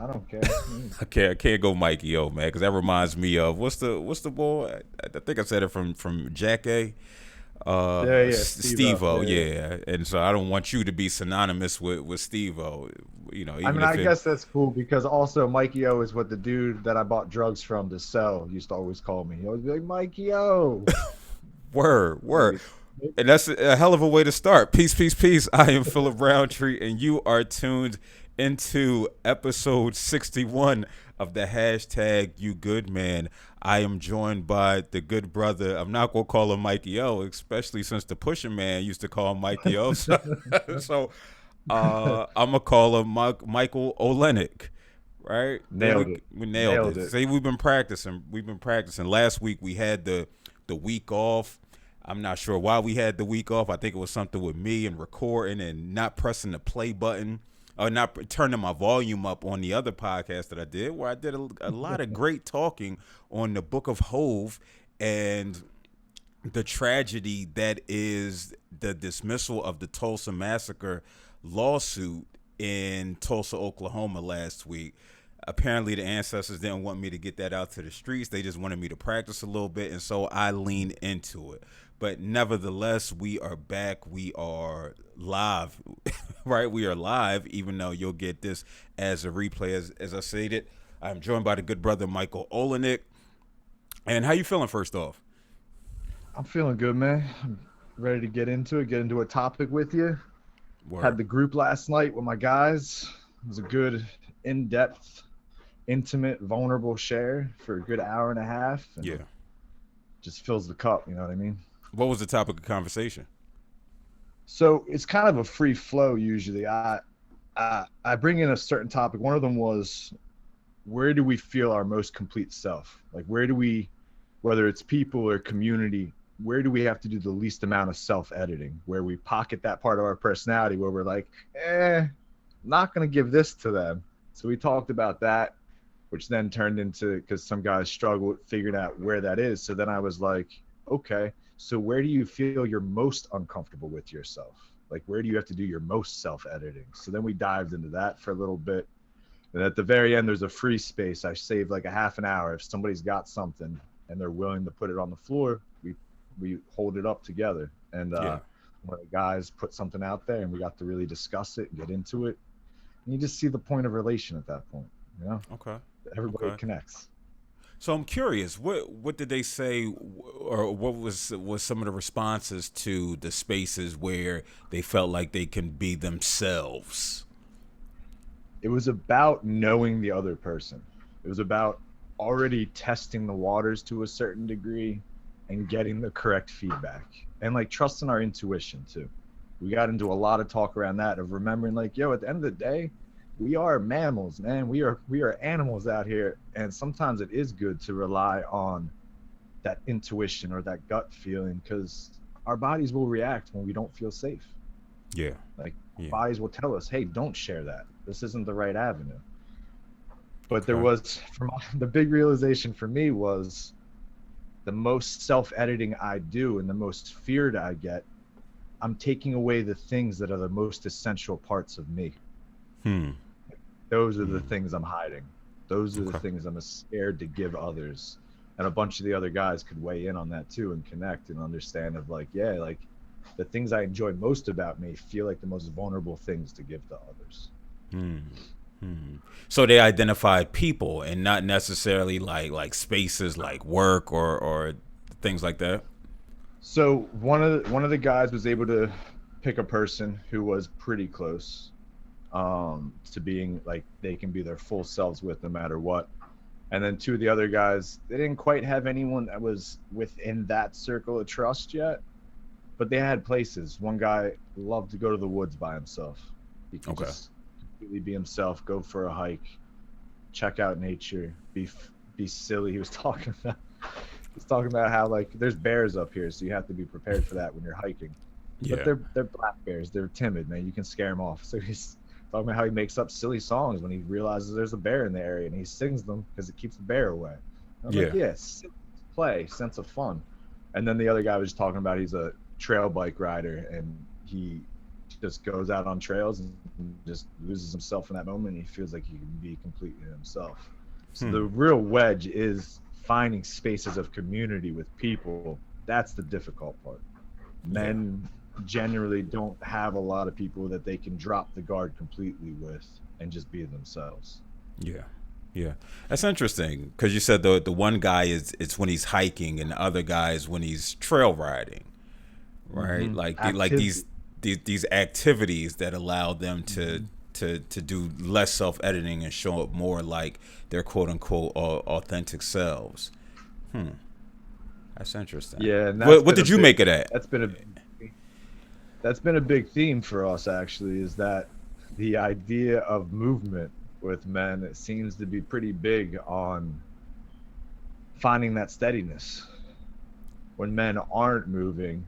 I don't care. I can't go Mikey O, man, because that reminds me of what's the boy? I think I said it from Jack A. Yeah, Steve-O. Steve-O, Yeah. yeah. And so I don't want you to be synonymous with Steve-O. I Even mean, I if it guess that's cool because also Mikey O is what the dude that I bought drugs from to sell used to always call me. He always be like, Mikey O. word. Maybe, maybe. And that's a hell of a way to start. Peace, peace, peace. I am Philip Roundtree, and you are tuned into episode 61 of the hashtag You Good Man. I am joined by the good brother. I'm not gonna call him Mikey O, especially since the Pusher Man used to call him Mikey O. So I'm gonna call him Michael Olenek. Right there, Nailed we it. we nailed Nailed it. it. See, we've been practicing. We've been practicing. Last week we had the week off. I'm not sure why we had the week off. I think it was something with me and recording and not pressing the play button or not turning my volume up on the other podcast that I did, where I did a lot of great talking on the Book of Hove and the tragedy that is the dismissal of the Tulsa massacre lawsuit in Tulsa, Oklahoma last week. Apparently, the ancestors didn't want me to get that out to the streets. They just wanted me to practice a little bit, and so I leaned into it. But nevertheless, we are back. We are live, right? We are live, even though you'll get this as a replay. As I stated, I'm joined by the good brother Michael Olenek. And how you feeling? First off, I'm feeling good, man. I'm ready to get into a topic with you. Had word, the group last night with my guys. It was a good, in-depth, intimate, vulnerable share for a good hour and a half, and yeah. just fills the cup. You know what I mean? What was the topic of conversation? So it's kind of a free flow usually. I bring in a certain topic. One of them was, where do we feel our most complete self? Like, where do we, whether it's people or community, where do we have to do the least amount of self-editing? Where we pocket that part of our personality where we're like, not going to give this to them. So we talked about that, which then turned into, because some guys struggle with figuring out where that is. So then I was like, okay, so where do you feel you're most uncomfortable with yourself? Like, where do you have to do your most self-editing? So then we dived into that for a little bit. And at the very end, there's a free space. I saved like a half an hour. If somebody's got something and they're willing to put it on the floor, we hold it up together. And Yeah. one of the guys put something out there, and we got to really discuss it and get into it. And you just see the point of relation at that point. You know, Okay. everybody Okay. connects. So I'm curious, what did they say, or what was some of the responses to the spaces where they felt like they can be themselves? It was about knowing the other person. It was about already testing the waters to a certain degree and getting the correct feedback, and like trusting our intuition too. We got into a lot of talk around that, of remembering like, yo, at the end of the day, we are mammals, man. We are animals out here, and sometimes it is good to rely on that intuition or that gut feeling, because our bodies will react when we don't feel safe. Yeah. Like, Yeah. bodies will tell us, hey, don't share that. This isn't the right avenue. But there Okay. was, the big realization for me was, the most self-editing I do and the most feared I get, I'm taking away the things that are the most essential parts of me. Hmm. Those are the Hmm. things I'm hiding. Those are the Okay. things I'm scared to give others. And a bunch of the other guys could weigh in on that too and connect and understand of like, yeah, like the things I enjoy most about me feel like the most vulnerable things to give to others. Hmm. Hmm. So they identified people and not necessarily like spaces like work or things like that. So one of the guys was able to pick a person who was pretty close, to being like they can be their full selves with no matter what. And then two of the other guys, they didn't quite have anyone that was within that circle of trust yet, but they had places. One guy loved to go to the woods by himself. He could Okay. just completely be himself, go for a hike, check out nature, be silly. He was talking about how like there's bears up here, so you have to be prepared for that when you're hiking. But Yeah. they're black bears. They're timid, man. You can scare them off. So he's talking about how he makes up silly songs when he realizes there's a bear in the area, and he sings them because it keeps the bear away. And I'm like, Yeah. yeah, play, sense of fun. And then the other guy was talking about he's a trail bike rider, and he just goes out on trails and just loses himself in that moment. He feels like he can be completely himself. So Hmm. the real wedge is finding spaces of community with people. That's the difficult part. Yeah. Men generally don't have a lot of people that they can drop the guard completely with and just be themselves. Yeah. Yeah. That's interesting because you said the one guy is it's when he's hiking and the other guy is when he's trail riding, right? Like Activity. these activities that allow them Mm-hmm. to do less self editing and show up more like their quote unquote authentic selves. Hmm. That's interesting. Yeah, and that's What been a did you big make of that? that's been a that's been a big theme for us actually, is that the idea of movement with men, it seems to be pretty big on finding that steadiness. When men aren't moving,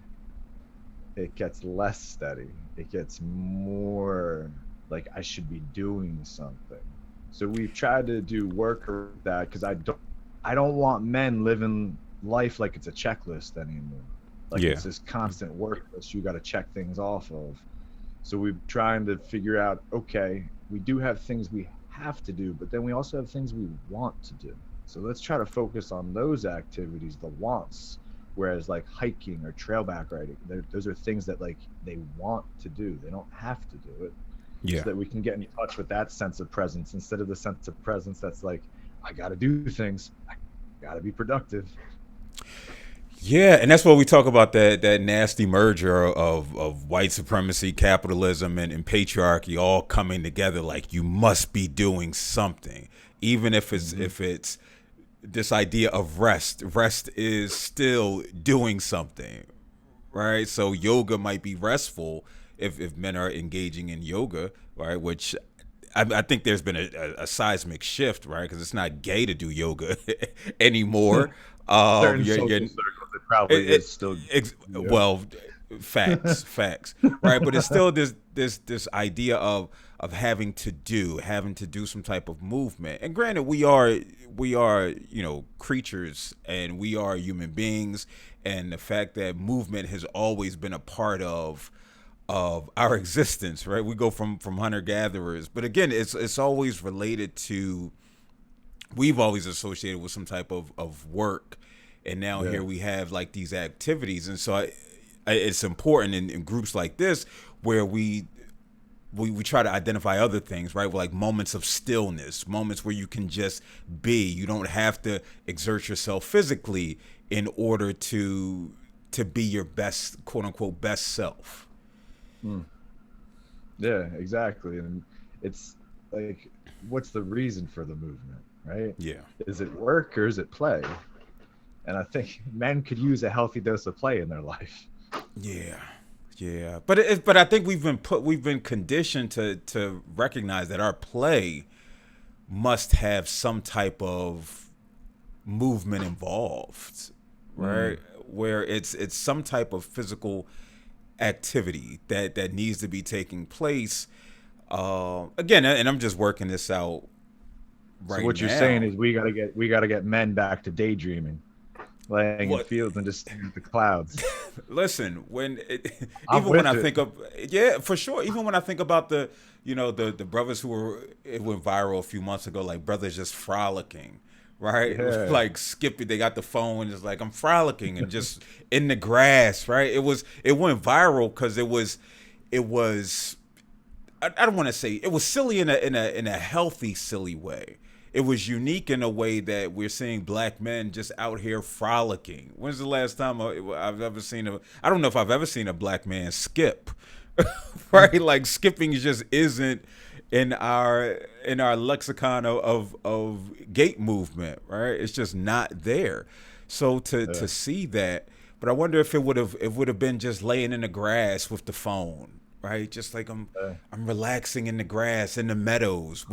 it gets less steady. It gets more like I should be doing something. So we've tried to do work around that because I don't want men living life like it's a checklist anymore. Like Yeah. it's this constant work list you got to check things off of. So we're trying to figure out, okay, we do have things we have to do, but then we also have things we want to do. So let's try to focus on those activities, the wants. Whereas like hiking or trailback riding, those are things that like they want to do. They don't have to do it. Yeah. So that we can get in touch with that sense of presence instead of the sense of presence that's like, I got to do things. I got to be productive. Yeah, and that's what we talk about that nasty merger of white supremacy, capitalism, and patriarchy all coming together. Like you must be doing something, even Mm-hmm. if it's this idea of rest. Rest is still doing something, right? So yoga might be restful if men are engaging in yoga, right? Which I think there's been a seismic shift, right? Because it's not gay to do yoga anymore. Certain You're social circles, it probably it, is still, yeah. well, facts, right? But it's still this idea of having to do some type of movement. And granted, we are creatures, and we are human beings, and the fact that movement has always been a part of our existence, right? We go from hunter gatherers, but again, it's always related to, we've always associated with some type of work, and now Yeah. here we have like these activities. And so it's important in groups like this where we try to identify other things, right? Like moments of stillness, moments where you can just be. You don't have to exert yourself physically in order to be your best, quote unquote, best self. Mm. Yeah, exactly. And it's like, what's the reason for the movement, right? Yeah. Is it work or is it play? And I think men could use a healthy dose of play in their life. Yeah. Yeah, but I think we've been conditioned to recognize that our play must have some type of movement involved, Mm. right? Where it's some type of physical activity that needs to be taking place. Again, and I'm just working this out So right what you're saying now. is we gotta get men back to daydreaming, laying in What? fields and just staring at the clouds. Listen, I'm even when with I it. think of, yeah, for sure. Even when I think about the brothers who were, it went viral a few months ago, like brothers just frolicking, right? Yeah. Like skipping, they got the phone and it's like I'm frolicking and just in the grass, right? It went viral because it was I don't want to say it was silly in a healthy silly way. It was unique in a way that we're seeing black men just out here frolicking. When's the last time I've ever seen a? I don't know if I've ever seen a black man skip, right? Like skipping just isn't in our lexicon of gait movement, right? It's just not there. So to Yeah. see that, but I wonder if it would have been just laying in the grass with the phone, right? Just like Yeah. I'm relaxing in the grass in the meadows.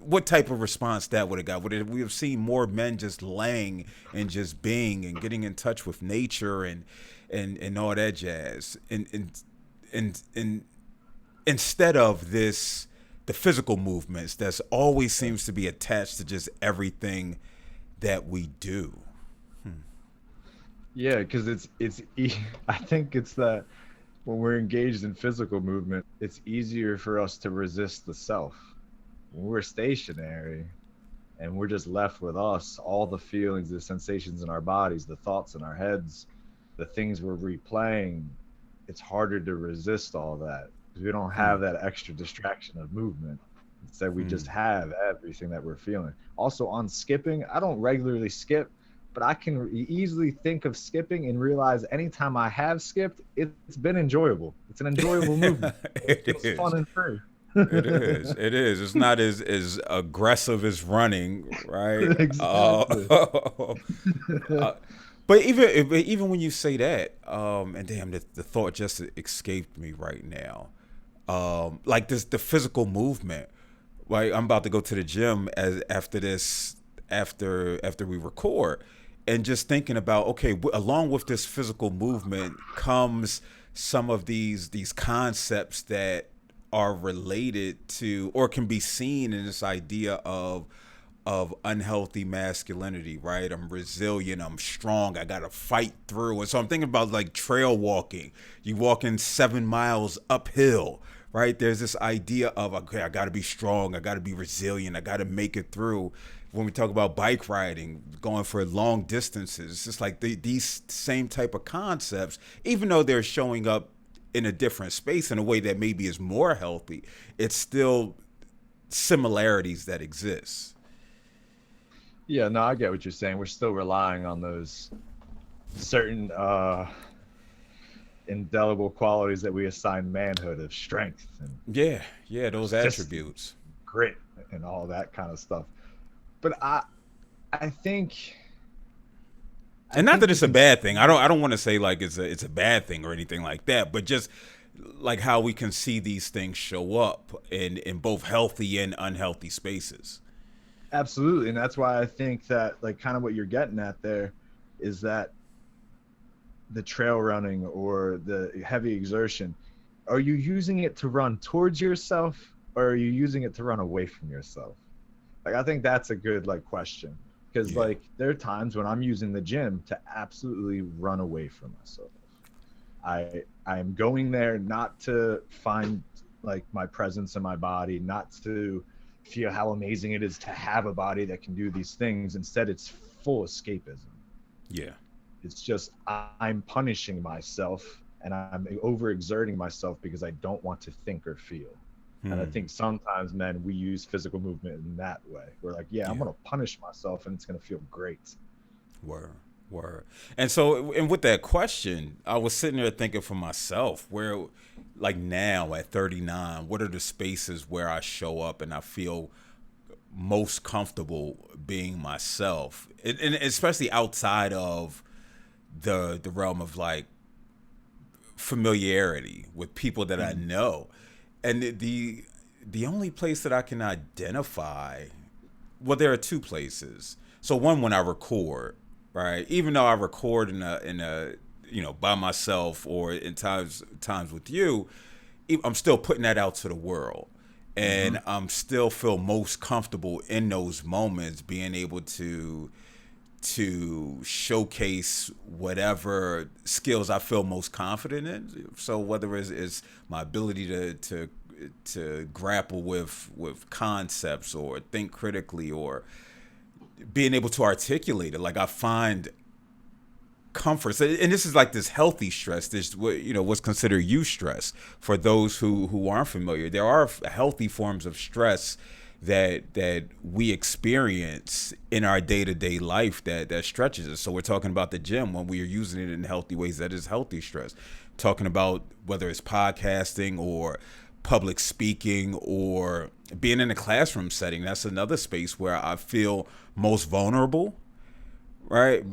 What type of response that would have got? We have seen more men just laying and just being and getting in touch with nature and all that jazz, and instead of this, the physical movements that's always seems to be attached to just everything that we do. Yeah, because I think it's that when we're engaged in physical movement, it's easier for us to resist the self. When we're stationary and we're just left with us, all the feelings, the sensations in our bodies, the thoughts in our heads, the things we're replaying, it's harder to resist all that because we don't Hmm. have that extra distraction of movement. Instead, we Hmm. just have everything that we're feeling. Also, on skipping, I don't regularly skip, but I can easily think of skipping and realize anytime I have skipped, it's been enjoyable. It's an enjoyable movement. It It feels is. fun and free. It is. It is. It's not as aggressive as running, right? Exactly. Uh, but even when you say that, and damn, the thought just escaped me right now. Like this, the physical movement. Like I'm about to go to the gym as after this, after we record, and just thinking about okay, along with this physical movement comes some of these concepts that are related to or can be seen in this idea of unhealthy masculinity, right? I'm resilient, I'm strong, I gotta fight through. And so I'm thinking about like trail walking. You walking 7 miles uphill, right? There's this idea of okay, I gotta be strong, I gotta be resilient, I gotta make it through. When we talk about bike riding, going for long distances, it's just like these same type of concepts, even though they're showing up in a different space in a way that maybe is more healthy, it's still similarities that exist. Yeah, no, I get what you're saying. We're still relying on those certain indelible qualities that we assign manhood of strength and Yeah, yeah, those persistence, attributes. grit, and all that kind of stuff. But I think I And not think that you it's a can bad thing. see I don't want to say like it's a bad thing or anything like that, but just like how we can see these things show up in both healthy and unhealthy spaces. absolutely, and that's why I think that like kind of what you're getting at there is that the trail running or the heavy exertion, are you using it to run towards yourself or are you using it to run away from yourself? Like I think that's a good like question because Yeah. like there are times when I'm using the gym to absolutely run away from myself. I am going there not to find like my presence in my body, not to feel how amazing it is to have a body that can do these things. Instead, it's full escapism. Yeah. It's just I'm punishing myself and I'm overexerting myself because I don't want to think or feel. And I Hmm. think sometimes, men, we use physical movement in that way. We're like, yeah, I'm Yeah. going to punish myself and it's going to feel great. Word. Word. And so, and with that question, I was sitting there thinking for myself, where, like now at 39, what are the spaces where I show up and I feel most comfortable being myself, and especially outside of the realm of like familiarity with people that I Mm. know, and the only place that I can identify, well, there are two places. So one, when I record, right, even though I record in a by myself or in times with you, I'm still putting that out to the world. Mm-hmm. And I'm still feel most comfortable in those moments being able to showcase whatever skills I feel most confident in. So whether it's my ability to grapple with concepts or think critically or being able to articulate it, like I find comfort. And this is like this healthy stress. This what's considered eustress for those who aren't familiar. There are healthy forms of stress that we experience in our day-to-day life that stretches us. So we're talking about the gym when we are using it in healthy ways. That is healthy stress. Talking about whether it's podcasting or public speaking or being in a classroom setting. That's another space where I feel most vulnerable, right?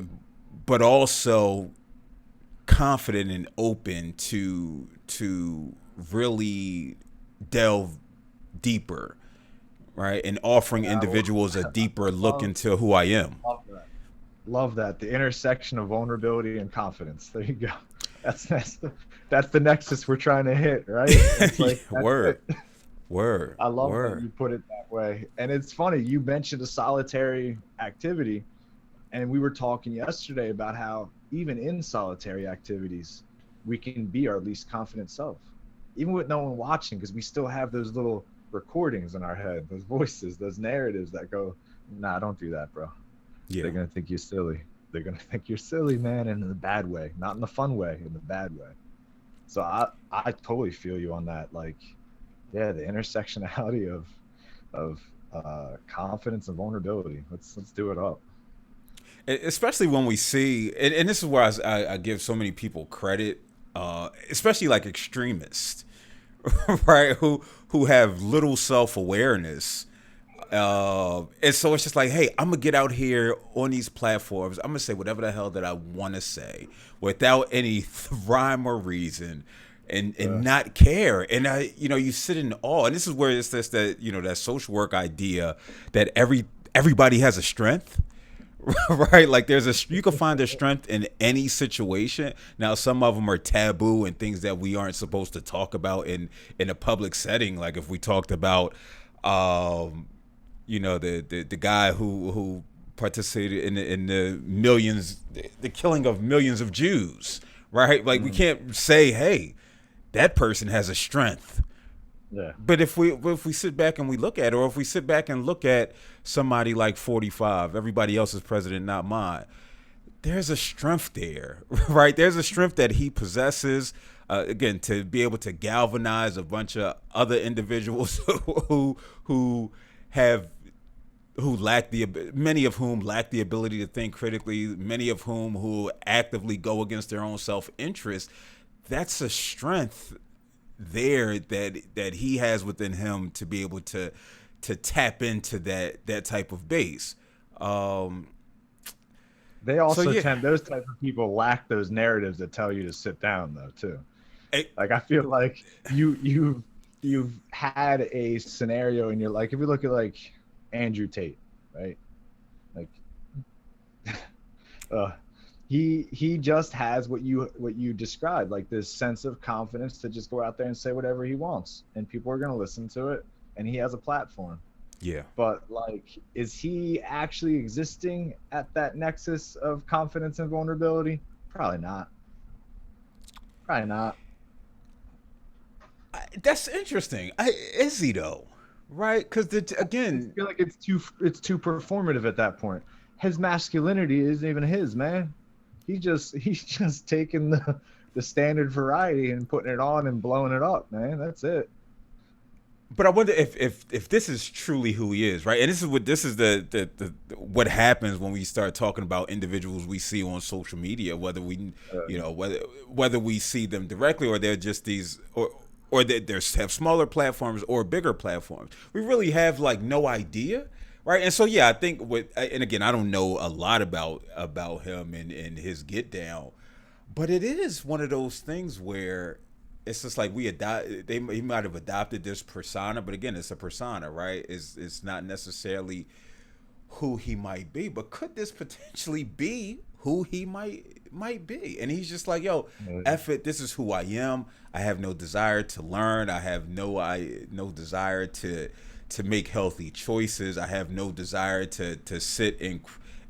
But also confident and open to really delve deeper, right? And offering Yeah, individuals a deeper I look into who I am. love that. Love that. The intersection of vulnerability and confidence. There you go. That's the nexus we're trying to hit, right? It's Yeah, like that's word, it. word, I love that word. you put it that way. And it's funny, you mentioned a solitary activity, and we were talking yesterday about how even in solitary activities, we can be our least confident self, even with no one watching, because we still have those little recordings in our head, those voices, those narratives that go, nah, don't do that, bro. Yeah. They're gonna think you're silly. They're gonna think you're silly, man, and in the bad way, not in the fun way, in the bad way. So I totally feel you on that. Like, yeah, the intersectionality of confidence and vulnerability. Let's do it up. Especially when we see, and this is where I give so many people credit, especially like extremists, right? Who have little self awareness. And so it's just like, hey, I'm gonna get out here on these platforms. I'm gonna say whatever the hell that I want to say without any rhyme or reason, and Uh, not care. And you sit in awe. And this is where it's this that that social work idea that everybody has a strength. Right, like you can find their strength in any situation. Now some of them are taboo and things that we aren't supposed to talk about in a public setting. Like if we talked about um the guy who participated in the millions, the killing of millions of Jews, right? Like we mm, can't say, hey, that person has a strength. yeah. But if we sit back and we look at it, or if we sit back and look at somebody like 45, everybody else's president, not mine, there's a strength there, right? There's a strength that he possesses. Again, to be able to galvanize a bunch of other individuals who have who lack the many of whom lack the ability to think critically, many of whom who actively go against their own self-interest. That's a strength there that he has within him to be able to tap into that type of base. Um, They so also yeah, tend those type of people lack those narratives that tell you to sit down though too. it, Like I feel like you've had a scenario and you're like, if you look at like Andrew Tate, right? Like uh he just has what you described, like this sense of confidence to just go out there and say whatever he wants and people are going to listen to it, and he has a platform. yeah. But like, is he actually existing at that nexus of confidence and vulnerability? Probably not. Probably not. That's interesting. Is he though? Right? Because I again, feel like it's too performative at that point. His masculinity isn't even his, man. He's just taking the standard variety and putting it on and blowing it up, man. That's it. but I wonder if this is truly who he is, right? And this is the what happens when we start talking about individuals we see on social media, whether we whether we see them directly or they're just these or they have smaller platforms or bigger platforms. We really have like no idea, right? And so yeah, I think and again, I don't know a lot about him and his get down, but it is one of those things where it's just like he might have adopted this persona, but again, it's a persona, right? It's not necessarily who he might be, but could this potentially be who he might be? And he's just like, yo, Uh, F it, this is who I am. I have no desire to learn. I have no desire to make healthy choices. I have no desire to sit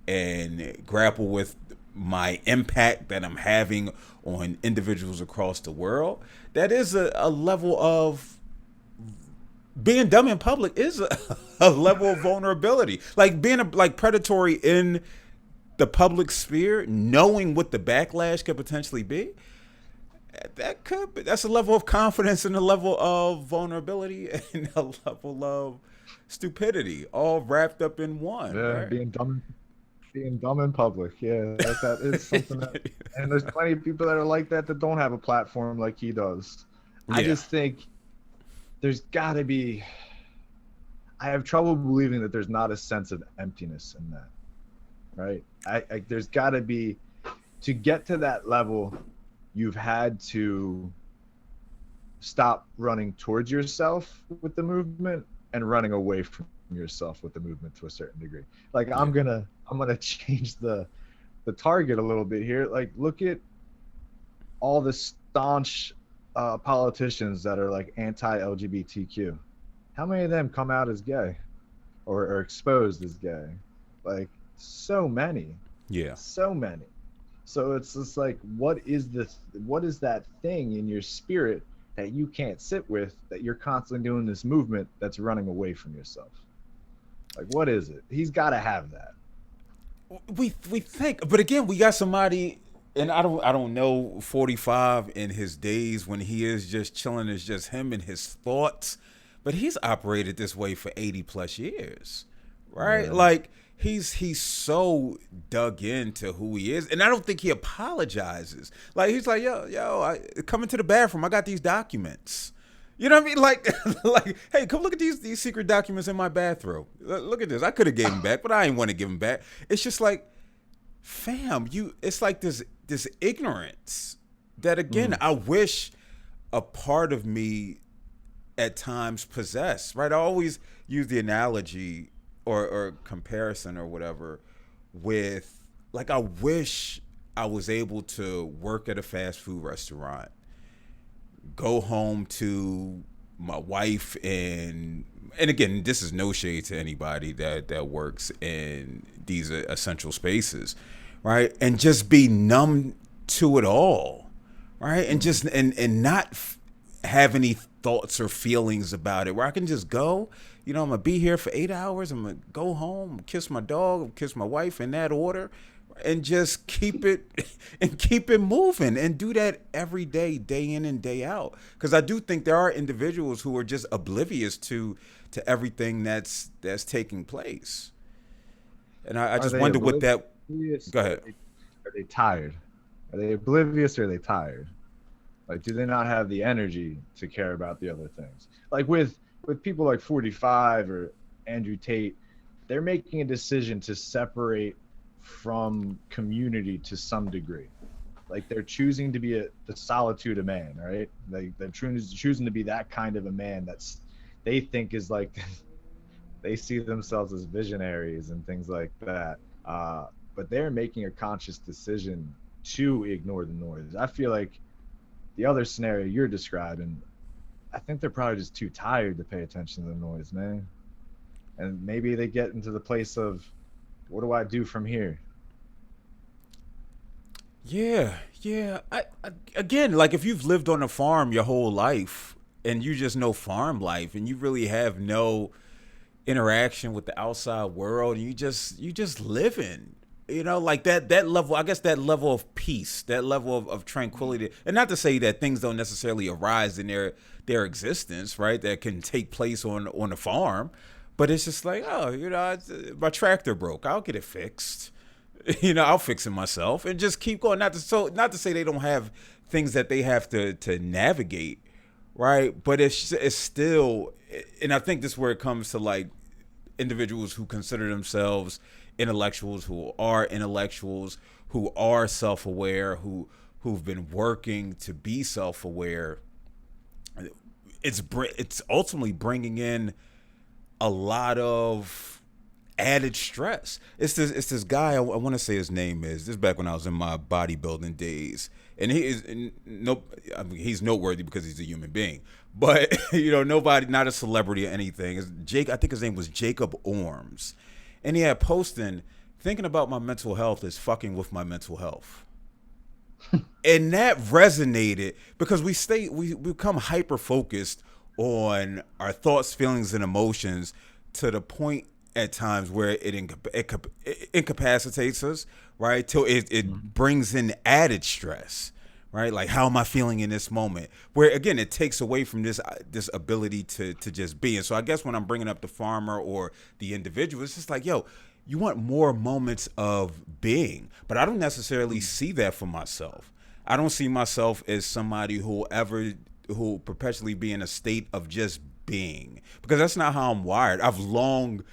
and grapple with my impact that I'm having on individuals across the world. That is a level of being dumb in public is a level of vulnerability. Like being like predatory in the public sphere, knowing what the backlash could potentially be. That's a level of confidence and a level of vulnerability and a level of stupidity all wrapped up in one, yeah, right? being dumb in public. Yeah, that is something that, and there's plenty of people that are like that don't have a platform like he does. I Yeah. just think there's got to be. I have trouble believing that there's not a sense of emptiness in that, right? There's got to be, to get to that level, you've had to stop running towards yourself with the movement and running away from yourself with the movement to a certain degree. Like Yeah. I'm gonna change the target a little bit here. Like look at all the staunch politicians that are like anti-LGBTQ. How many of them come out as gay or exposed as gay? Like so many, Yeah. so many. So it's just like, what is that thing in your spirit that you can't sit with, that you're constantly doing this movement that's running away from yourself? Like, what is it? He's got to have that. We think, but again, we got somebody, and I don't know 45 in his days when he is just chilling, is just him and his thoughts, but he's operated this way for 80 plus years, right? Yeah. Like he's so dug into who he is, and I don't think he apologizes. Like he's like, yo, I come into the bathroom, I got these documents. You know what I mean? Like, like, hey, come look at these secret documents in my bathroom. Look at this. I could have gave them back, but I ain't want to give them back. It's just like, fam, you. It's like this ignorance that again, Mm. I wish a part of me at times possessed. Right? I always use the analogy or comparison or whatever with like I wish I was able to work at a fast food restaurant, go home to my wife, and again, this is no shade to anybody that works in these essential spaces, right? And just be numb to it all, right? And Mm. just and not have any thoughts or feelings about it, where I can just go, I'm gonna be here for 8 hours, I'm gonna go home, kiss my dog, kiss my wife in that order, and just keep it and keep it moving, and do that every day in and day out, because I do think there are individuals who are just oblivious to everything that's taking place, and I Are just they wonder what that. oblivious, Go or ahead. are they tired? Are they oblivious, or are they tired? Like, do they not have the energy to care about the other things? Like with people like 45 or Andrew Tate, they're making a decision to separate from community to some degree. Like, they're choosing to be the solitude of man, right? Like, they're choosing to be that kind of a man that's they think is like they see themselves as visionaries and things like that. But they're making a conscious decision to ignore the noise. I feel like the other scenario you're describing, I think they're probably just too tired to pay attention to the noise, man. And maybe they get into the place of, what do I do from here? Yeah, yeah. I again, like if you've lived on a farm your whole life and you just know farm life and you really have no interaction with the outside world, and you just living, like that level, I guess, that level of peace, that level of tranquility, and not to say that things don't necessarily arise in their existence, right, that can take place on a farm, but it's just like, oh, my tractor broke, I'll get it fixed. I'll fix it myself and just keep going. Not to say they don't have things that they have to navigate, right? But it's still, and I think this is where it comes to like individuals who consider themselves intellectuals, who are self-aware, who've been working to be self-aware. It's ultimately bringing in a lot of added stress. It's this guy. I want to say his name is. This is back when I was in my bodybuilding days, and he is no. I mean, he's noteworthy because he's a human being, but nobody, not a celebrity or anything. It's Jake. I think his name was Jacob Orms, and he had posting, thinking about my mental health is fucking with my mental health. And that resonated because we become hyper focused on our thoughts, feelings, and emotions to the point at times where it incapacitates us, right? Till it brings in added stress, right? Like, how am I feeling in this moment? Where again, it takes away from this ability to just be. And so I guess when I'm bringing up the farmer or the individual, it's just like, yo, you want more moments of being, but I don't necessarily see that for myself. I don't see myself as somebody who perpetually be in a state of just being, because that's not how I'm wired. I've long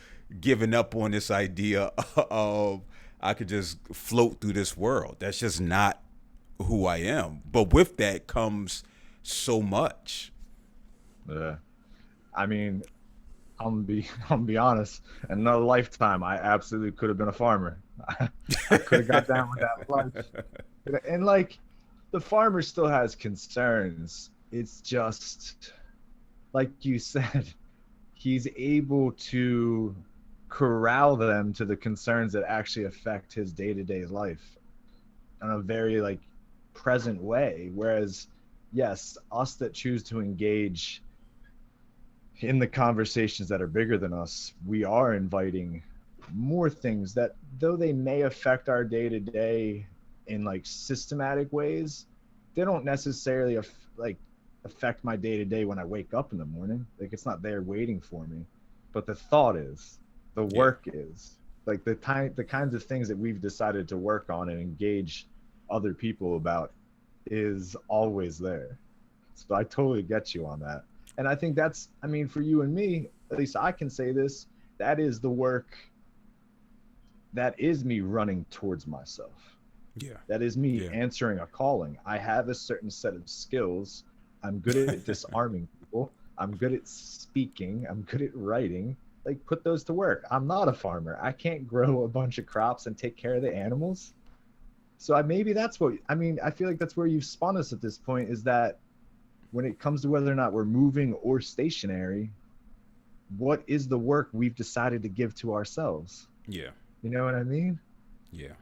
given up on this idea of I could just float through this world. That's just not who I am. But with that comes so much. Yeah. I mean, I'm gonna be honest. In another lifetime, I absolutely could have been a farmer. I could have got down with that life. And like, the farmer still has concerns. It's just like you said, he's able to corral them to the concerns that actually affect his day-to-day life. in a very like present way. Whereas, yes, us that choose to engage in the conversations that are bigger than us, we are inviting more things that, though they may affect our day to day in like systematic ways, they don't necessarily like affect my day to day when I wake up in the morning. Like it's not there waiting for me, but the thought is, the Yeah. work is, like the kinds of things that we've decided to work on and engage other people about is always there. So I totally get you on that. And I think that's, I mean, for you and me, at least I can say this, that is the work, that is me running towards myself. Yeah. That is me Yeah. answering a calling. I have a certain set of skills. I'm good at disarming people. I'm good at speaking. I'm good at writing. Like, put those to work. I'm not a farmer. I can't grow a bunch of crops and take care of the animals. So maybe that's what, I mean, I feel like that's where you've spun us at this point, is that when it comes to whether or not we're moving or stationary, what is the work we've decided to give to ourselves? Yeah. You know what I mean? Yeah.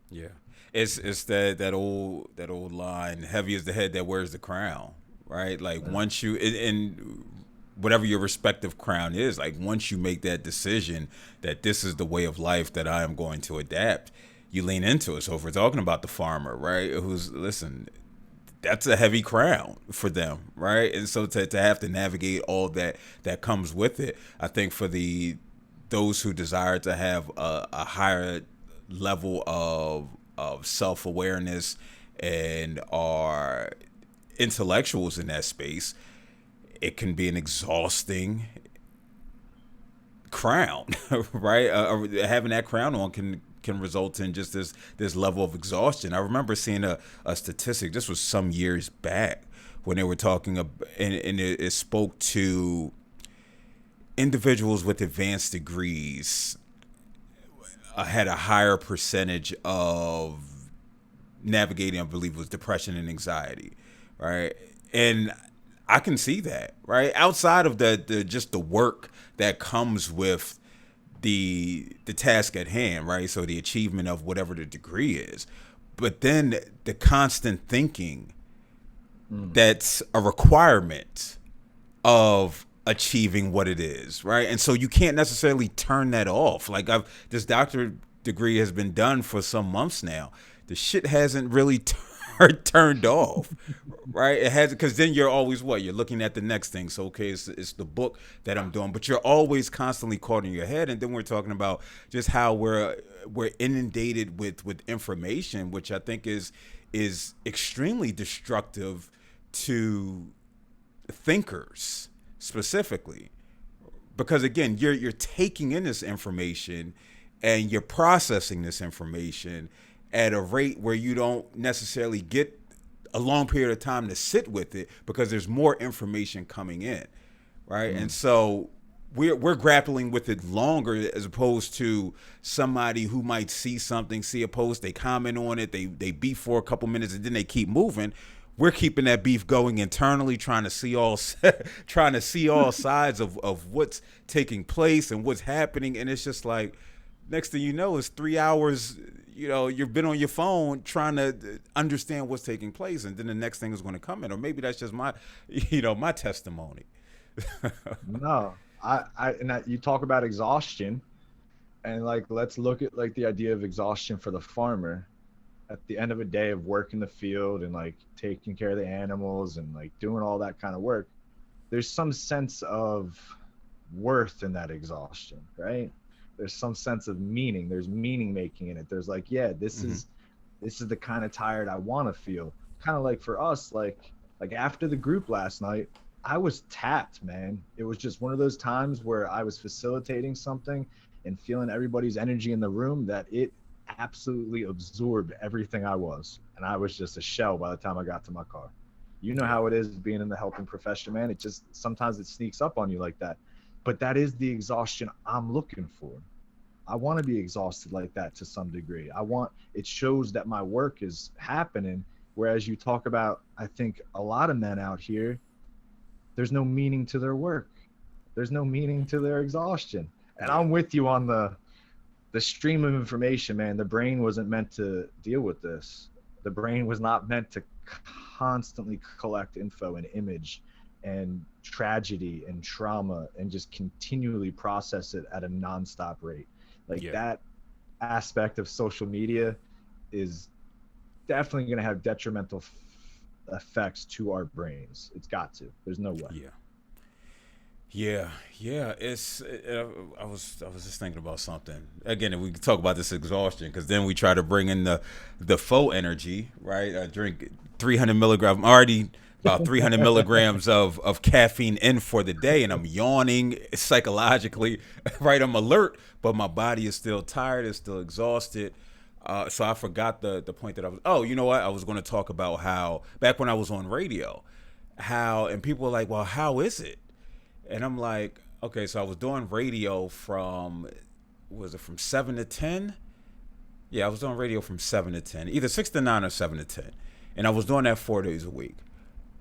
Yeah. It's that old line, heavy is the head that wears the crown, right? Like once you and whatever your respective crown is, like once you make that decision that this is the way of life that I am going to adapt, you lean into it. So if we're talking about the farmer, right, who's listen, that's a heavy crown for them, right? And so to have to navigate all that comes with it, I think for the those who desire to have a higher level of self awareness and are intellectuals in that space, it can be an exhausting crown, right? Having that crown on can result in just this level of exhaustion. I remember seeing a statistic. This was some years back when they were talking and it spoke to individuals with advanced degrees had a higher percentage of navigating, I believe it was depression and anxiety, right? And I can see that, right? Outside of the just the work that comes with the task at hand, right? So the achievement of whatever the degree is. But then the constant thinking Mm. that's a requirement of achieving what it is, right? And so you can't necessarily turn that off. Like this doctorate degree has been done for some months now. The shit hasn't really turned off, right? It has, because then you're always what you're looking at the next thing. So okay, it's the book that I'm doing, but you're always constantly caught in your head. And then we're talking about just how we're inundated with information, which I think is extremely destructive to thinkers specifically, because again you're taking in this information and you're processing this information at a rate where you don't necessarily get a long period of time to sit with it because there's more information coming in, right? And Mm. so we're grappling with it longer as opposed to somebody who might see something, see a post, they comment on it, they beef for a couple minutes and then they keep moving. We're keeping that beef going internally, trying to see all trying to see all sides of what's taking place and what's happening, and it's just like next thing you know, it's 3 hours. You know, you've been on your phone trying to understand what's taking place, and then the next thing is going to come in, or maybe that's just my, my testimony. No, you talk about exhaustion, and like, let's look at like the idea of exhaustion for the farmer at the end of a day of work in the field and like taking care of the animals and like doing all that kind of work. There's some sense of worth in that exhaustion, right? There's some sense of meaning. There's meaning making in it. There's like, yeah, Mm-hmm. this is the kind of tired I want to feel. Kind of like for us, like after the group last night, I was tapped, man. It was just one of those times where I was facilitating something and feeling everybody's energy in the room that it absolutely absorbed everything I was. And I was just a shell by the time I got to my car. You know Yeah. how it is being in the helping profession, man. It just sometimes it sneaks up on you like that. But that is the exhaustion I'm looking for. I want to be exhausted like that to some degree. It shows that my work is happening. Whereas you talk about, I think a lot of men out here, there's no meaning to their work. There's no meaning to their exhaustion. And Yeah. I'm with you on the stream of information, man. The brain wasn't meant to deal with this. The brain was not meant to constantly collect info and image and tragedy and trauma and just continually process it at a nonstop rate. Like Yeah. that aspect of social media is definitely going to have detrimental effects to our brains. It's got to. There's no way. Yeah. Yeah, yeah. I was just thinking about something again. We could talk about this exhaustion because then we try to bring in the faux energy, right? I drink 300 milligrams. I'm already about 300 milligrams of caffeine in for the day, and I'm yawning psychologically, right? I'm alert, but my body is still tired. It's still exhausted. So I forgot the point that I was. Oh, you know what? I was going to talk about how back when I was on radio, how and people were like, "Well, how is it?" And I'm like, okay, so I was doing radio from, was it from 7 to 10? Yeah, I was doing radio from 7 to 10, either 6 to 9 or 7 to 10. And I was doing that 4 days a week.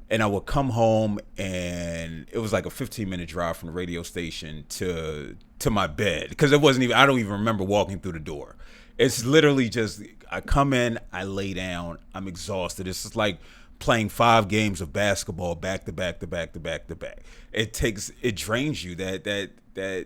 And I would come home and it was like a 15-minute drive from the radio station to my bed. Because it wasn't even, I don't even remember walking through the door. It's literally just, I come in, I lay down, I'm exhausted. It's just like playing 5 games of basketball back to back to back to back to back. It drains you. The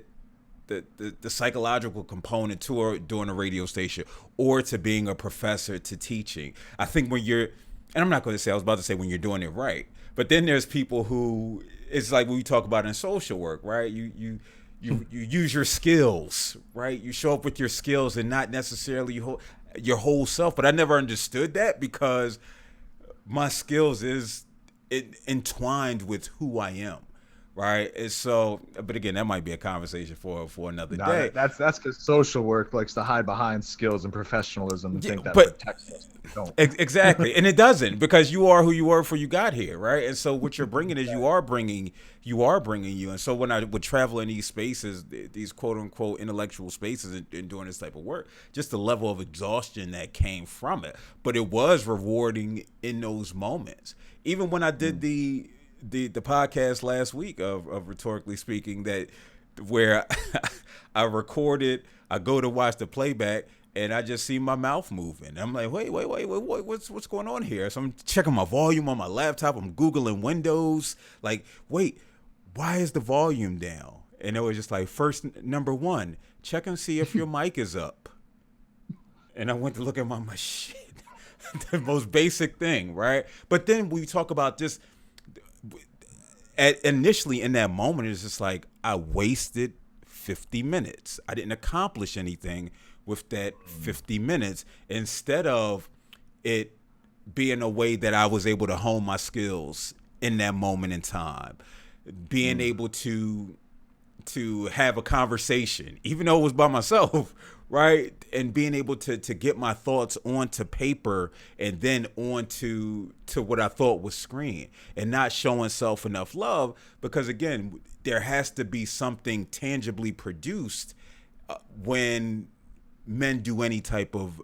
psychological component to doing a radio station or to being a professor to teaching. I think when you're, and I'm not going to say, I was about to say when you're doing it right, but then there's people who, it's like what we talk about in social work, right? You use your skills, right? You show up with your skills and not necessarily your whole self. But I never understood that because my skills is entwined with who I am, right? And so, but again, that might be a conversation for another Nah, day. that's because social work likes to hide behind skills and professionalism and Yeah, think that but protects us. Don't. exactly, and it doesn't because you are who you were before you got here, right? And so what you're bringing is you are bringing you. And so when I would travel in these spaces, these quote unquote intellectual spaces, and doing this type of work, just the level of exhaustion that came from it, but it was rewarding in those moments. Even when I did the podcast last week of rhetorically speaking, that where I recorded, I go to watch the playback and I just see my mouth moving. I'm like, wait, what's going on here? So I'm checking my volume on my laptop. I'm Googling Windows. Like, wait, why is the volume down? And it was just like, first, number one, check and see if your mic is up. And I went to look at my shit. The most basic thing, right? But then we talk about just initially in that moment, it's just like I wasted 50 minutes. I didn't accomplish anything with that 50 minutes instead of it being a way that I was able to hone my skills in that moment in time, being able to have a conversation, even though it was by myself, right? And being able to get my thoughts onto paper and then onto what I thought was screen, and not showing self enough love because again, there has to be something tangibly produced when men do any type of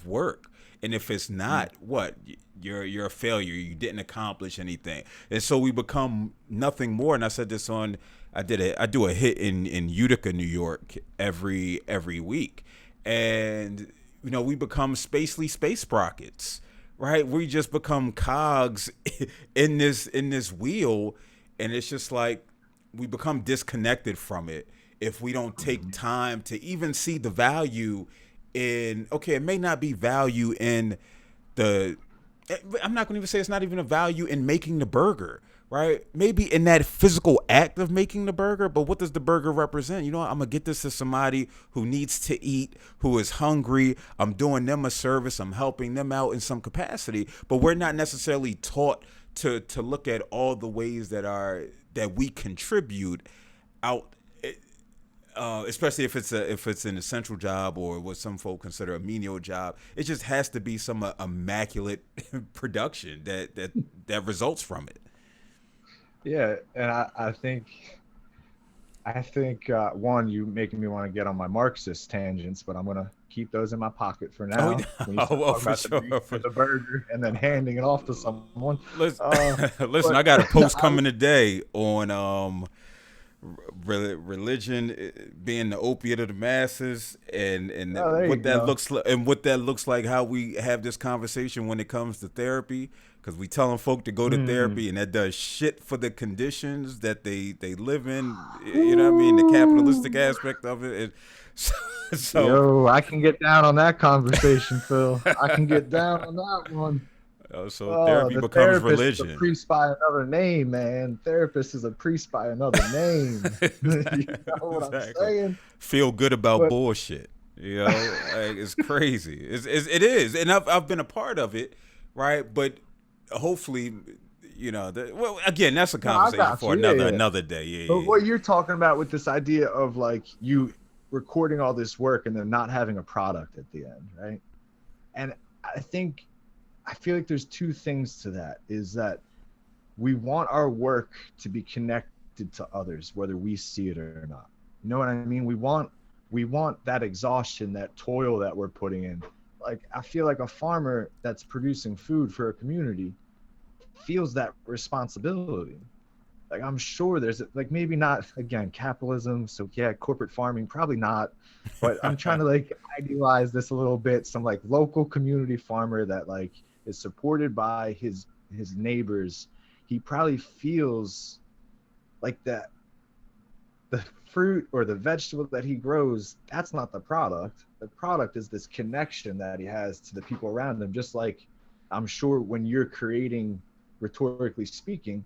work. And if it's not, what, you're a failure. You didn't accomplish anything. And so we become nothing more. And I said this on, I do a hit in Utica, New York every week. And we become spacely space sprockets, right? We just become cogs in this wheel, and it's just like we become disconnected from it if we don't take time to even see the value in, okay, it may not be value in I'm not going to even say it's not even a value in making the burger, right? Maybe in that physical act of making the burger, but what does the burger represent? I'm going to get this to somebody who needs to eat, who is hungry. I'm doing them a service. I'm helping them out in some capacity, but we're not necessarily taught to look at all the ways that we contribute out, especially if it's an essential job or what some folk consider a menial job. It just has to be some immaculate production that results from it. Yeah, and I think one, you making me want to get on my Marxist tangents, but I'm gonna keep those in my pocket for Oh, now. When you start well, talking for about the sure. meat for the burger and then handing it off to someone, Listen, uh, listen, but I got a post I, coming today religion being the opiate of the masses, Oh, there you what that go. looks like, and what that looks like, how we have this conversation when it comes to therapy, because we telling folk to go to Mm. therapy, and that does shit for the conditions that they live in. You know what I mean? The capitalistic Ooh. aspect of it. So, so, Yo, I can get down on that conversation, Phil. I can get down on that one. so Oh, therapy the becomes therapist is a religion. priest by another name, man. Therapist is a priest by another name. You know what I'm Exactly. saying? Feel good about But bullshit. You know, like, it's crazy. It is, and I've been a part of it, right? But hopefully, well, again, that's a no, I conversation got for you. Yeah, yeah. another day. Yeah, But yeah, what you're talking about with this idea of like you recording all this work and then not having a product at the end, right? And I think I feel like there's two things to that is that we want our work to be connected to others, whether we see it or not. You know what I mean? We want that exhaustion, that toil that we're putting in. Like I feel like a farmer that's producing food for a community feels that responsibility. Like I'm sure there's like maybe not again capitalism, so yeah, corporate farming probably not, but I'm trying to like idealize this a little bit. Some like local community farmer that like is supported by his neighbors. He probably feels like that the fruit or the vegetable that he grows, that's not the product. The product is this connection that he has to the people around him. Just like I'm sure when you're creating, rhetorically speaking,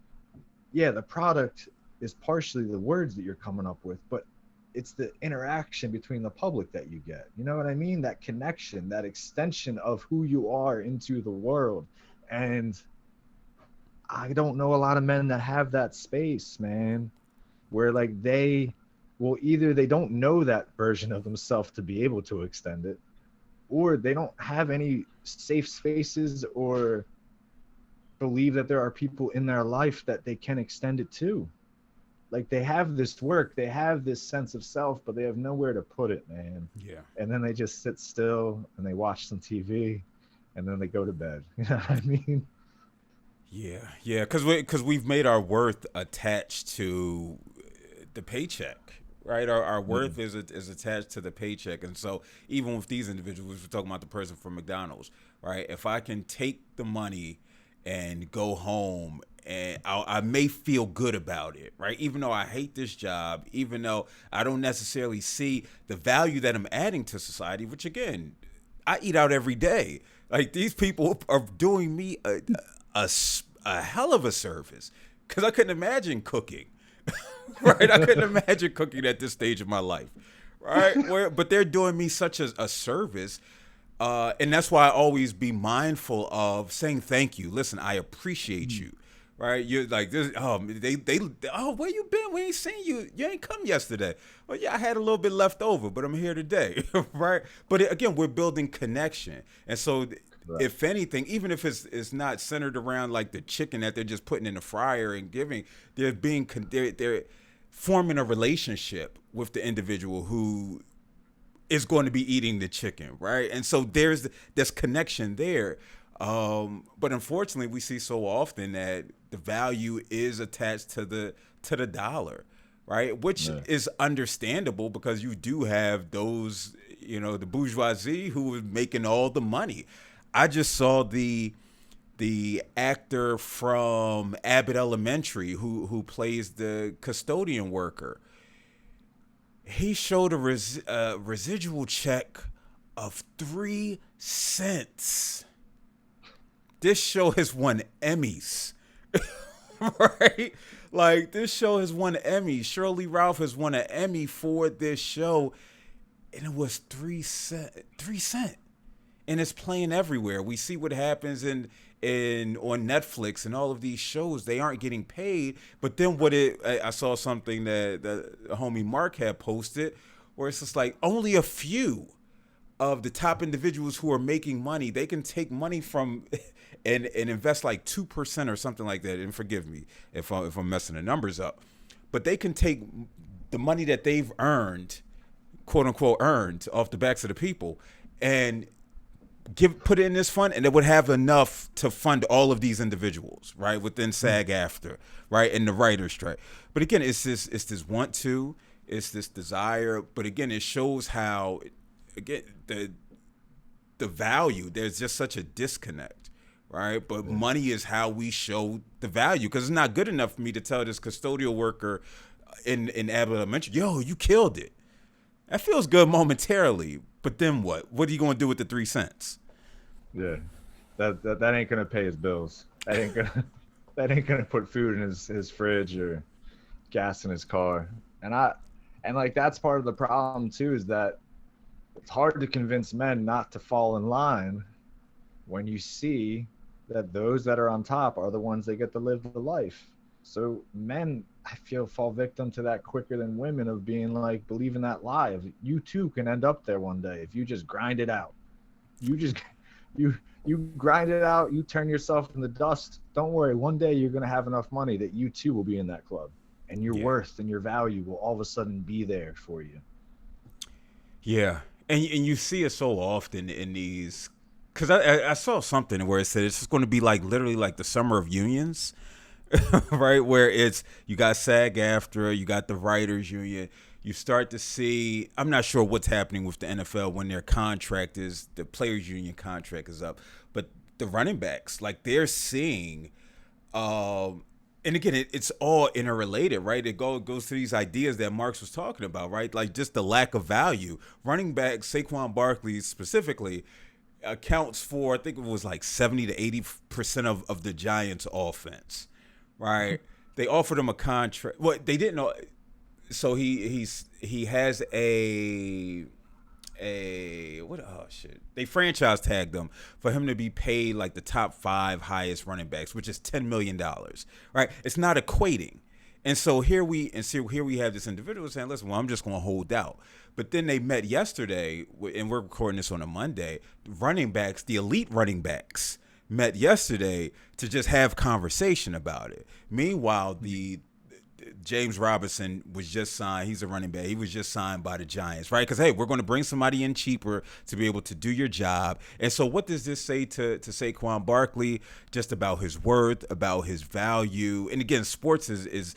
yeah, the product is partially the words that you're coming up with, but it's the interaction between the public that you get. You know what I mean? That connection, that extension of who you are into the world. And I don't know a lot of men that have that space, man, where like they well either they don't know that version of themselves to be able to extend it, or they don't have any safe spaces or believe that there are people in their life that they can extend it to. Like they have this work, they have this sense of self, but they have nowhere to put it, man. yeah, And then they just sit still and they watch some TV and then they go to bed. You know what I mean? yeah, yeah. Because we've made our worth attached to the paycheck, right? Our Mm. worth is attached to the paycheck, and so even with these individuals, we're talking about the person from McDonald's, right? If I can take the money and go home, and I may feel good about it, right? Even though I hate this job, even though I don't necessarily see the value that I'm adding to society, which again, I eat out every day. Like these people are doing me a, a hell of a service because I couldn't imagine cooking. Right? I couldn't imagine cooking at this stage of my life. Right? But they're doing me such a service. And that's why I always be mindful of saying thank you. Listen, I appreciate Mm. you. Right? You're like this. They. Oh, where you been? We ain't seen you. You ain't come yesterday. Well, yeah, I had a little bit left over, but I'm here today. Right? But again, we're building connection, and so Right. if anything, even if it's not centered around like the chicken that they're just putting in the fryer and giving, they're forming a relationship with the individual who is going to be eating the chicken, right? And so there's this connection there. But unfortunately, we see so often that the value is attached to the dollar, right? Which Yeah. is understandable because you do have those, the bourgeoisie who is making all the money. I just saw the actor from Abbott Elementary who plays the custodian worker. He showed a residual check of 3 cents. This show has won Emmys, right? Like this show has won Emmys. Shirley Ralph has won an Emmy for this show, and it was 3 cent. 3 cent, and it's playing everywhere. We see what happens in on Netflix and all of these shows. They aren't getting paid, but then I saw something that the homie Mark had posted, where it's just like only a few of the top individuals who are making money, they can take money from and invest like 2% or something like that. And forgive me if I'm messing the numbers up, but they can take the money that they've earned, quote unquote earned, off the backs of the people, and put it in this fund, and it would have enough to fund all of these individuals, right, within SAG after, right, and the writer's strike. But again, it's this want to, it's this desire. But again, it shows how, again, the value. There's just such a disconnect, right? But Yeah. money is how we show the value, because it's not good enough for me to tell this custodial worker in Abbott Elementary, yo, you killed it. That feels good momentarily, but then what? What are you going to do with the 3 cents? Yeah. That ain't gonna pay his bills. That ain't gonna that ain't gonna put food in his fridge or gas in his car. And I and like that's part of the problem too, is that it's hard to convince men not to fall in line when you see that those that are on top are the ones that get to live the life. So men, I feel, fall victim to that quicker than women, of being like, believing that lie of you too can end up there one day if you just grind it out. You just you you grind it out, you turn yourself in the dust. Don't worry, one day you're gonna have enough money that you too will be in that club. And your Yeah. worth and your value will all of a sudden be there for you. Yeah, and you see it so often in these, because I saw something where it said it's just going to be like literally like the summer of unions, right? Where it's, you got SAG after, you got the writers union. You start to see, I'm not sure what's happening with the NFL when their contract is, the players union contract is up, but the running backs, like they're seeing, um, and again, it's all interrelated, right? It goes to these ideas that Marx was talking about, right? Like just the lack of value. Running back Saquon Barkley specifically accounts for, I think it was like 70 to 80% of the Giants' offense, right? They offered him a contract. Well, they didn't know. So he has a what, oh shit, they franchise tagged him for him to be paid like the top 5 highest running backs, which is $10 million, right? It's not equating. And so here we have this individual saying, listen, well, I'm just going to hold out. But then they met yesterday, and we're recording this on a Monday. Running backs, the elite running backs, met yesterday to just have conversation about it. Meanwhile, the James Robinson was just signed. He's a running back. He was just signed by the Giants, right? Because, hey, we're going to bring somebody in cheaper to be able to do your job. And so what does this say to Saquon Barkley? Just about his worth, about his value. And again, sports is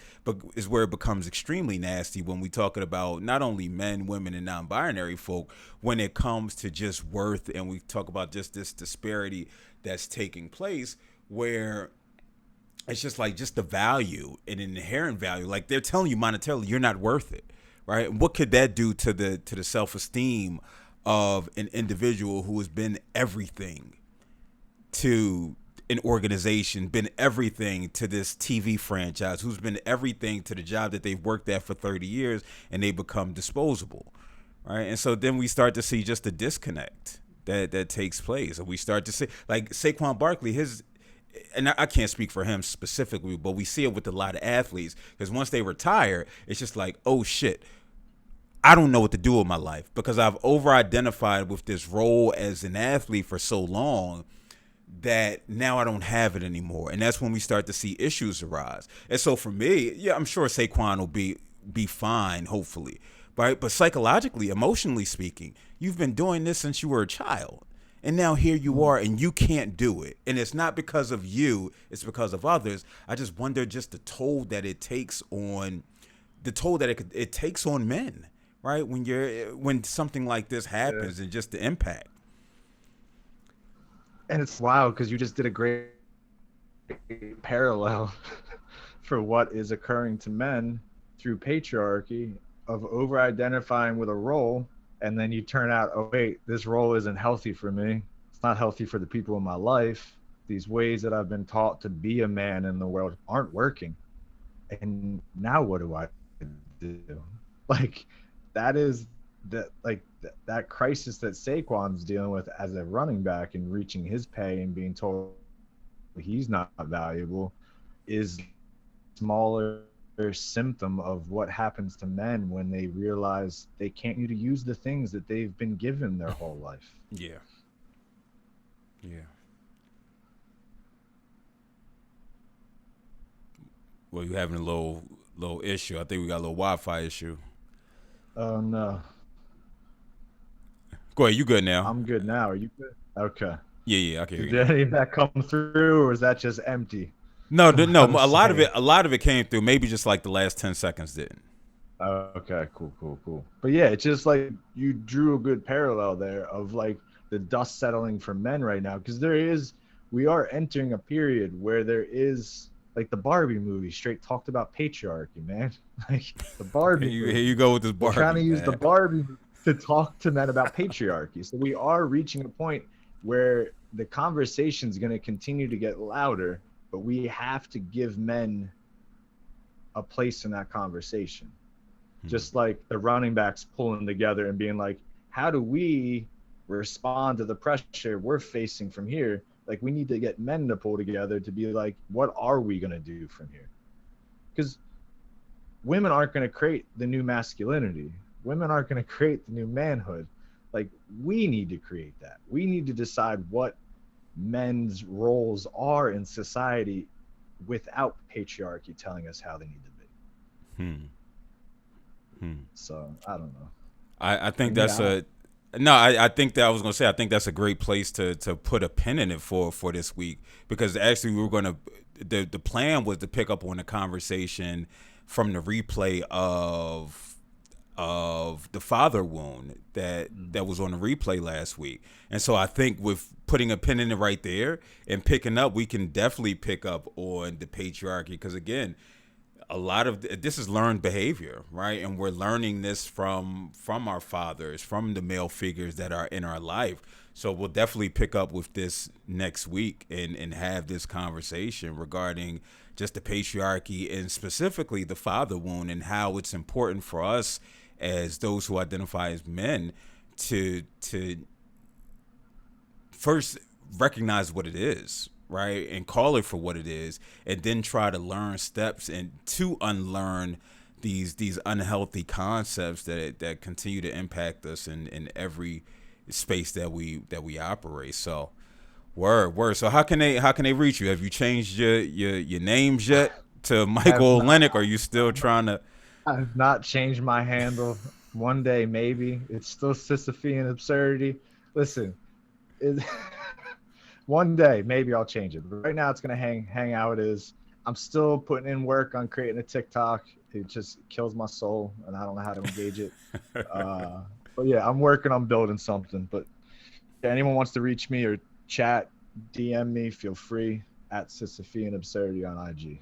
where it becomes extremely nasty when we talking about not only men, women, and non-binary folk, when it comes to just worth, and we talk about just this disparity that's taking place, where it's just like just the value and an inherent value. Like they're telling you monetarily, you're not worth it, right? And what could that do to the self esteem of an individual who has been everything to an organization, been everything to this TV franchise, who's been everything to the job that they've worked at for 30 years, and they become disposable, right? And so then we start to see just the disconnect that takes place, and we start to see like Saquon Barkley, his, and I can't speak for him specifically, but we see it with a lot of athletes, because once they retire, it's just like, oh shit, I don't know what to do with my life, because I've over identified with this role as an athlete for so long that now I don't have it anymore. And that's when we start to see issues arise. And so for me, yeah, I'm sure Saquon will be fine, hopefully. Right? But psychologically, emotionally speaking, you've been doing this since you were a child. And now here you are, and you can't do it. And it's not because of you, it's because of others. I just wonder just the toll that it takes on it takes on men, right? When something like this Yeah. happens, and just the impact. And it's wild because you just did a great parallel for what is occurring to men through patriarchy, of over identifying with a role, and then you turn out, oh wait, this role isn't healthy for me. It's not healthy for the people in my life. These ways that I've been taught to be a man in the world aren't working. And now what do I do? Like, that is that crisis that Saquon's dealing with as a running back, and reaching his pay and being told he's not valuable, is smaller symptom of what happens to men when they realize they can't use the things that they've been given their whole life. Yeah. Yeah. Well, you having a little issue. I think we got a little Wi-Fi issue. Oh no. Go ahead. You good now? I'm good now. Are you good? Okay. Yeah, yeah. I can hear Did you now. any of that come through, or was that just empty? No, What no. I was saying. A lot of it came through. Maybe just like the last 10 seconds didn't. Okay, cool, cool, cool. But yeah, it's just like you drew a good parallel there of like the dust settling for men right now, because we are entering a period where there is like the Barbie movie straight talked about patriarchy, man. Like the Barbie Here you movie. go with this They're trying Barbie, to use the man. Barbie movie to talk to men about patriarchy. So we are reaching a point where the conversation is going to continue to get louder, but we have to give men a place in that conversation, Hmm. just like the running backs pulling together and being like, how do we respond to the pressure we're facing from here? Like, we need to get men to pull together to be like, what are we going to do from here? Because women aren't going to create the new masculinity. Women aren't going to create the new manhood. Like, we need to create that. We need to decide what men's roles are in society without patriarchy telling us how they need to be. Hmm. Hmm. So, I don't know. I think And that's yeah, a no. I think that I was gonna say. I think that's a great place to put a pin in it for this week because actually we were gonna the plan was to pick up on the conversation from the replay of the father wound that was on the replay last week. And so I think with putting a pin in it right there and picking up, we can definitely pick up on the patriarchy because again, a lot of this is learned behavior, right? And we're learning this from our fathers, from the male figures that are in our life. So we'll definitely pick up with this next week and have this conversation regarding just the patriarchy and specifically the father wound and how it's important for us as those who identify as men to first recognize what it is, right, and call it for what it is, and then try to learn steps and to unlearn these unhealthy concepts that continue to impact us in every space that we operate. So word. So how can they reach you? Have you changed your names yet to I have Michael not. Lennox? Are you still trying to? I have not changed my handle. One day, maybe it's still Sisyphean absurdity. Listen, it, one day maybe I'll change it. But right now, it's gonna hang how it is. I'm still putting in work on creating a TikTok. It just kills my soul, and I don't know how to engage it. Uh, but yeah, I'm working on building something. But if anyone wants to reach me or chat, DM me, feel free at Sisyphean absurdity on IG.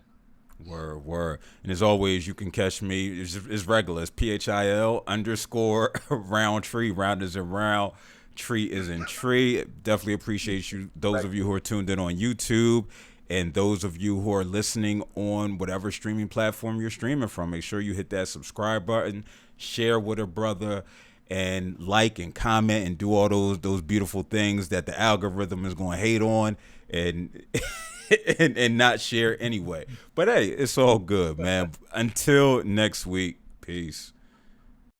Word. And as always, you can catch me. It's regular. It's PHIL underscore Roundtree. Round is in round. Tree is in tree. Definitely appreciate you, those Right. of you who are tuned in on YouTube and those of you who are listening on whatever streaming platform you're streaming from. Make sure you hit that subscribe button, share with a brother, and like and comment and do all those beautiful things that the algorithm is going to hate on and and not share anyway. But hey, it's all good, man. Until next week, peace.